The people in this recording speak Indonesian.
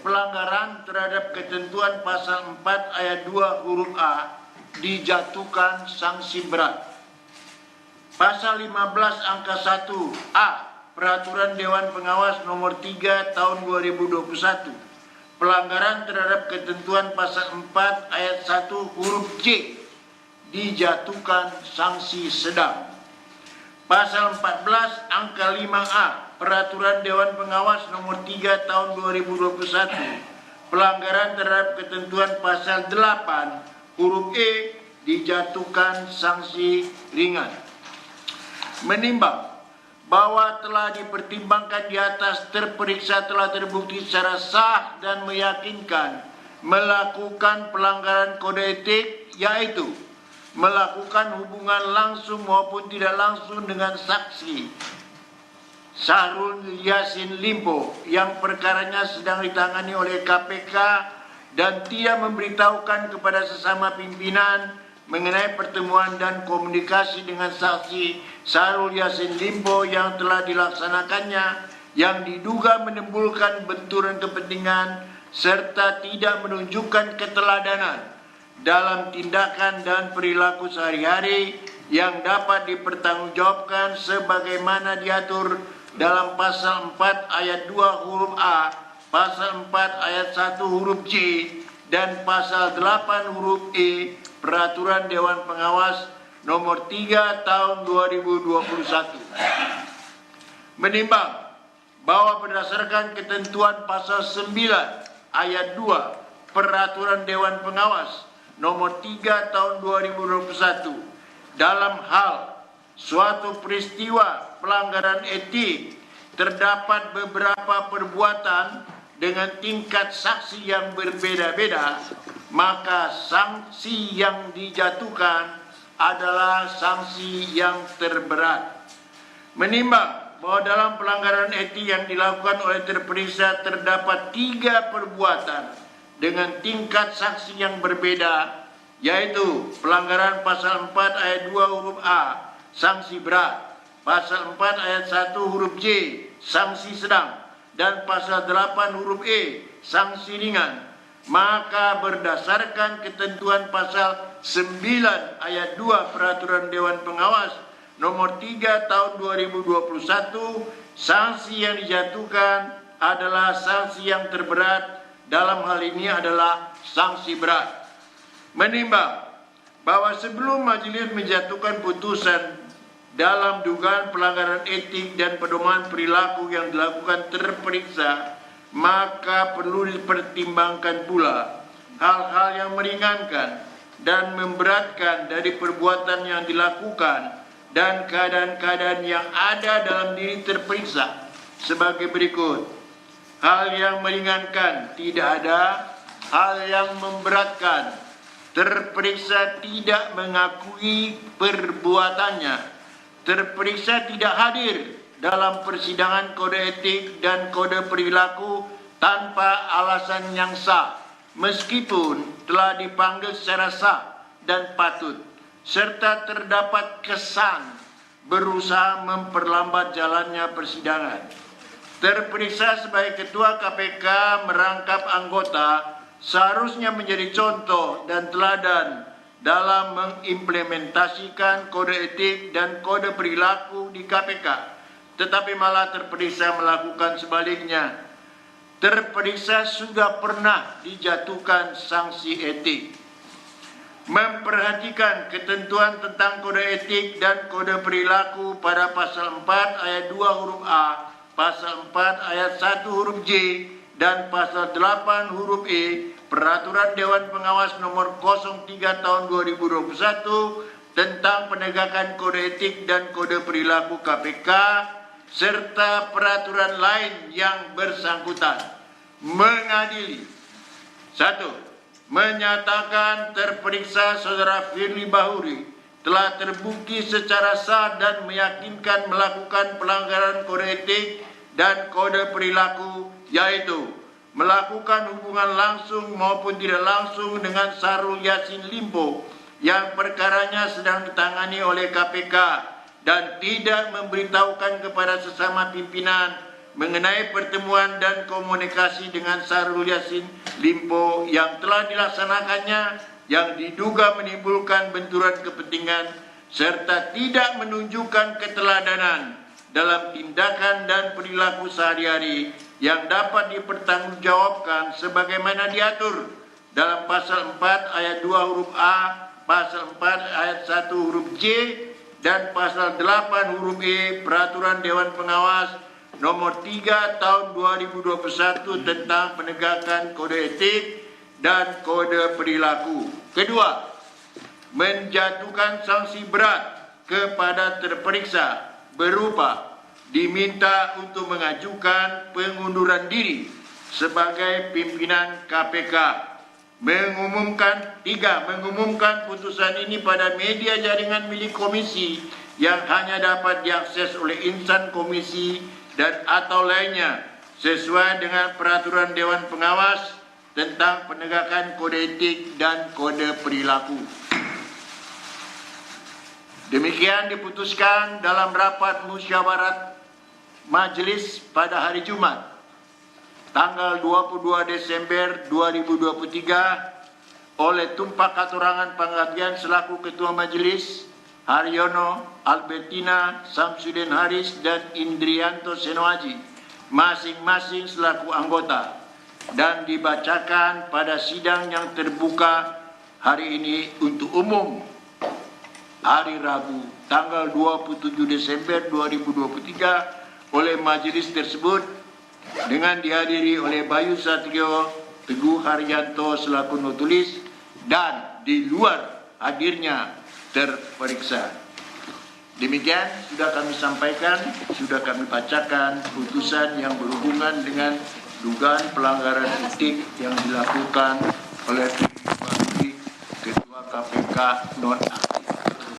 pelanggaran terhadap ketentuan pasal 4 ayat 2 huruf A dijatuhkan sanksi berat. Pasal 15 angka 1 A Peraturan Dewan Pengawas nomor 3 tahun 2021, pelanggaran terhadap ketentuan pasal 4 ayat 1 huruf J dijatuhkan sanksi sedang. Pasal 14 angka 5A Peraturan Dewan Pengawas nomor 3 tahun 2021, pelanggaran terhadap ketentuan pasal 8 huruf E dijatuhkan sanksi ringan. Menimbang bahwa telah dipertimbangkan di atas, terperiksa telah terbukti secara sah dan meyakinkan melakukan pelanggaran kode etik, yaitu melakukan hubungan langsung maupun tidak langsung dengan saksi Syahrul Yassin Limpo yang perkaranya sedang ditangani oleh KPK dan tidak memberitahukan kepada sesama pimpinan mengenai pertemuan dan komunikasi dengan saksi Syahrul Yassin Limpo yang telah dilaksanakannya, yang diduga menimbulkan benturan kepentingan serta tidak menunjukkan keteladanan dalam tindakan dan perilaku sehari-hari yang dapat dipertanggungjawabkan sebagaimana diatur dalam pasal 4 ayat 2 huruf A, pasal 4 ayat 1 huruf J, dan pasal 8 huruf E Peraturan Dewan Pengawas nomor 3 tahun 2021. Menimbang bahwa berdasarkan ketentuan pasal 9 ayat 2 Peraturan Dewan Pengawas nomor 3 tahun 2021, dalam hal suatu peristiwa pelanggaran etik terdapat beberapa perbuatan dengan tingkat saksi yang berbeda-beda, maka sanksi yang dijatuhkan adalah sanksi yang terberat. Menimbang bahwa dalam pelanggaran etik yang dilakukan oleh terperiksa terdapat 3 perbuatan dengan tingkat saksi yang berbeda, yaitu pelanggaran pasal 4 ayat 2 huruf A, sanksi berat, pasal 4 ayat 1 huruf J, sanksi sedang, dan pasal 8 huruf E, sanksi ringan, maka berdasarkan ketentuan pasal 9 ayat 2 Peraturan Dewan Pengawas nomor 3 tahun 2021, sanksi yang dijatuhkan adalah sanksi yang terberat, dalam hal ini adalah sanksi berat. Menimbang bahwa sebelum majelis menjatuhkan putusan dalam dugaan pelanggaran etik dan pedoman perilaku yang dilakukan terperiksa, maka perlu dipertimbangkan pula hal-hal yang meringankan dan memberatkan dari perbuatan yang dilakukan dan keadaan-keadaan yang ada dalam diri terperiksa sebagai berikut. Hal yang meringankan tidak ada, hal yang memberatkan terperiksa tidak mengakui perbuatannya, terperiksa tidak hadir dalam persidangan kode etik dan kode perilaku tanpa alasan yang sah, meskipun telah dipanggil secara sah dan patut, serta terdapat kesan berusaha memperlambat jalannya persidangan. Terperiksa sebagai Ketua KPK merangkap anggota seharusnya menjadi contoh dan teladan dalam mengimplementasikan kode etik dan kode perilaku di KPK, tetapi malah terperiksa melakukan sebaliknya. Terperiksa sudah pernah dijatuhkan sanksi etik. Memperhatikan ketentuan tentang kode etik dan kode perilaku pada pasal 4 ayat 2 huruf A, pasal 4 ayat 1 huruf J, dan pasal 8 huruf E Peraturan Dewan Pengawas nomor 03 tahun 2021 tentang penegakan kode etik dan kode perilaku KPK serta peraturan lain yang bersangkutan. Mengadili: 1. Menyatakan terperiksa Saudara Firly Bahuri telah terbukti secara sah dan meyakinkan melakukan pelanggaran kode etik dan kode perilaku, yaitu melakukan hubungan langsung maupun tidak langsung dengan Syahrul Yassin Limpo yang perkaranya sedang ditangani oleh KPK dan tidak memberitahukan kepada sesama pimpinan mengenai pertemuan dan komunikasi dengan Syahrul Yassin Limpo yang telah dilaksanakannya yang diduga menimbulkan benturan kepentingan serta tidak menunjukkan keteladanan dalam tindakan dan perilaku sehari-hari yang dapat dipertanggungjawabkan sebagaimana diatur dalam pasal 4 ayat 2 huruf A, pasal 4 ayat 1 huruf J, dan pasal 8 huruf E Peraturan Dewan Pengawas nomor 3 tahun 2021 tentang penegakan kode etik dan kode perilaku. Kedua, menjatuhkan sanksi berat kepada terperiksa berupa diminta untuk mengajukan pengunduran diri sebagai pimpinan KPK. Mengumumkan putusan ini pada media jaringan milik komisi yang hanya dapat diakses oleh insan komisi dan atau lainnya sesuai dengan peraturan Dewan Pengawas tentang penegakan kode etik dan kode perilaku. Demikian diputuskan dalam rapat musyawarat majelis pada hari Jumat tanggal 22 Desember 2023 oleh Tumpak Katurangan Panggabean selaku Ketua Majelis, Haryono, Albertina, Samsudin Haris, dan Indrianto Senoaji, masing-masing selaku anggota, dan dibacakan pada sidang yang terbuka hari ini untuk umum hari Rabu, tanggal 27 Desember 2023 oleh majelis tersebut dengan dihadiri oleh Bayu Satrio, Teguh Haryanto selaku notulis, dan di luar hadirnya terperiksa. Demikian sudah kami sampaikan, sudah kami bacakan putusan yang berhubungan dengan dugaan pelanggaran etik yang dilakukan oleh Ketua KPK nonaktif.